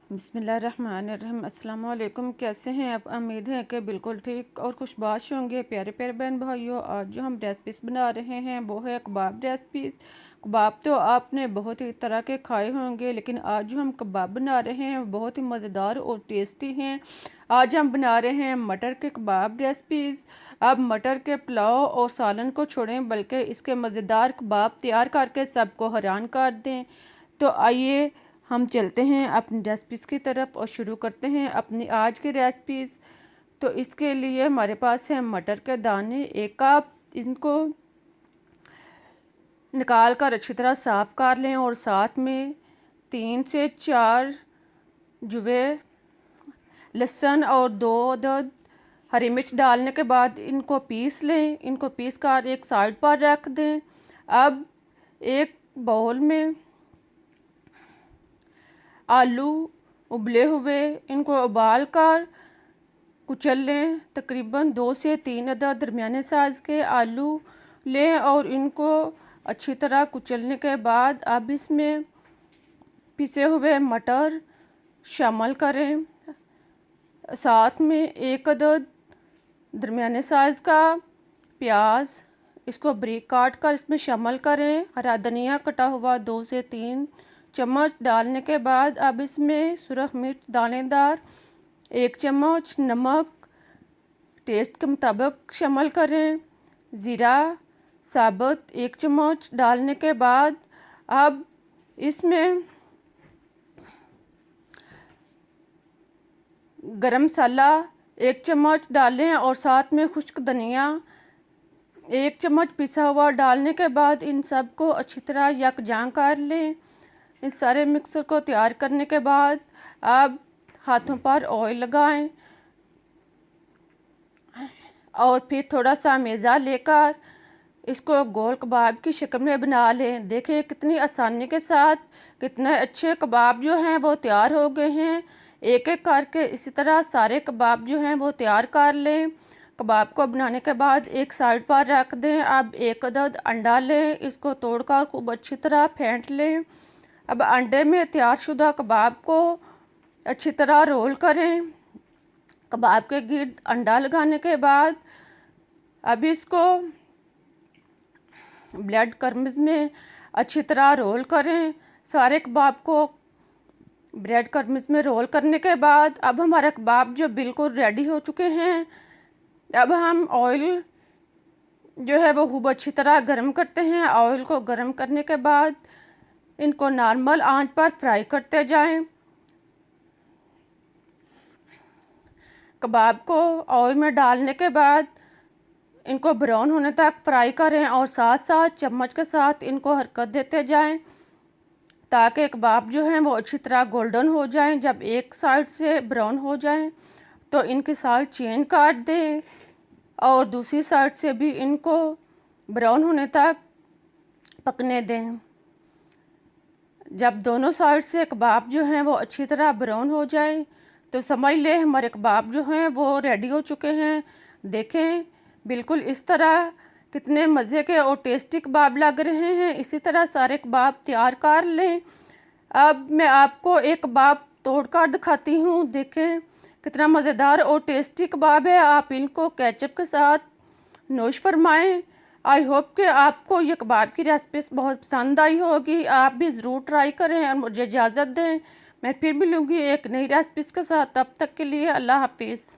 बिस्मिल्लाहिर्रहमानिर्रहीम। अस्सलाम वालेकुम। कैसे हैं आप? उम्मीद है कि बिल्कुल ठीक और खुशबाश होंगे। प्यारे प्यारे बहन भाइयों, आज जो हम रेसिपीज़ बना रहे हैं वो है कबाब रेसिपीज़। कबाब तो आपने बहुत ही तरह के खाए होंगे, लेकिन आज जो हम कबाब बना रहे हैं वो बहुत ही मज़ेदार और टेस्टी हैं। आज हम बना रहे हैं मटर के कबाब रेसिपीज़। अब मटर के पुलाव और सालन को छोड़ें, बल्कि इसके मज़ेदार कबाब तैयार करके सबको हैरान कर दें। तो आइए हम चलते हैं अपनी रेसिपीज़ की तरफ और शुरू करते हैं अपनी आज की रेसिपीज़। तो इसके लिए हमारे पास है मटर के दाने 1 कप। इनको निकाल कर अच्छी तरह साफ़ कर लें और साथ में 3 से 4 जुवे लहसुन और 2 अदद हरी मिर्च डालने के बाद इनको पीस लें। इनको पीस कर एक साइड पर रख दें। अब एक बाउल में आलू उबले हुए इनको उबाल कर कुचल लें। तकरीबन 2 से 3 अदद दरमियाने साइज़ के आलू लें और इनको अच्छी तरह कुचलने के बाद अब इसमें पिसे हुए मटर शामिल करें। साथ में 1 अदद दरमियाने साइज़ का प्याज, इसको बारीक काट कर इसमें शामिल करें। हरा धनिया कटा हुआ 2 से 3 चम्मच डालने के बाद अब इसमें सुरख मिर्च दानेदार 1 चम्मच, नमक टेस्ट के मुताबिक शामिल करें। ज़ीरा साबुत 1 चम्मच डालने के बाद अब इसमें गरम मसाला 1 चम्मच डालें और साथ में खुश्क धनिया 1 चम्मच पिसा हुआ डालने के बाद इन सब को अच्छी तरह यकजां कर लें। इस सारे मिक्सर को तैयार करने के बाद अब हाथों पर ऑयल लगाएं और फिर थोड़ा सा मैदा लेकर इसको गोल कबाब की शक्ल में बना लें। देखें कितनी आसानी के साथ कितने अच्छे कबाब जो हैं वो तैयार हो गए हैं। एक एक करके इसी तरह सारे कबाब जो हैं वो तैयार कर लें। कबाब को बनाने के बाद एक साइड पर रख दें। अब 1 अदद अंडा लें, इसको तोड़कर खूब अच्छी तरह फेंट लें। अब अंडे में तैयारशुदा कबाब को अच्छी तरह रोल करें। कबाब के गिर्द अंडा लगाने के बाद अब इसको ब्रेड क्रम्स में अच्छी तरह रोल करें। सारे कबाब को ब्रेड क्रम्स में रोल करने के बाद अब हमारे कबाब जो बिल्कुल रेडी हो चुके हैं। अब हम ऑयल जो है वो खूब अच्छी तरह गर्म करते हैं। ऑयल को गर्म करने के बाद इनको नॉर्मल आंच पर फ्राई करते जाएं। कबाब को ऑयल में डालने के बाद इनको ब्राउन होने तक फ्राई करें और साथ साथ चम्मच के साथ इनको हरकत देते जाएं ताकि कबाब जो हैं वो अच्छी तरह गोल्डन हो जाएं। जब एक साइड से ब्राउन हो जाएं तो इनकी साइड चेंज कर दें और दूसरी साइड से भी इनको ब्राउन होने तक पकने दें। जब दोनों साइड से कबाब जो हैं वो अच्छी तरह ब्राउन हो जाए तो समझ लें हमारे कबाब जो हैं वो रेडी हो चुके हैं। देखें बिल्कुल इस तरह कितने मज़े के और टेस्टी कबाब लग रहे हैं। इसी तरह सारे कबाब तैयार कर लें। अब मैं आपको एक कबाब तोड़कर दिखाती हूँ। देखें कितना मज़ेदार और टेस्टी कबाब है। आप इनको केचप के साथ नोश फरमाएँ। आई होप कि आपको ये कबाब की रेसिपी बहुत पसंद आई होगी। आप भी ज़रूर ट्राई करें और मुझे इजाज़त दें। मैं फिर मिलूँगी एक नई रेसिपीज़ के साथ। तब तक के लिए अल्लाह हाफिज़।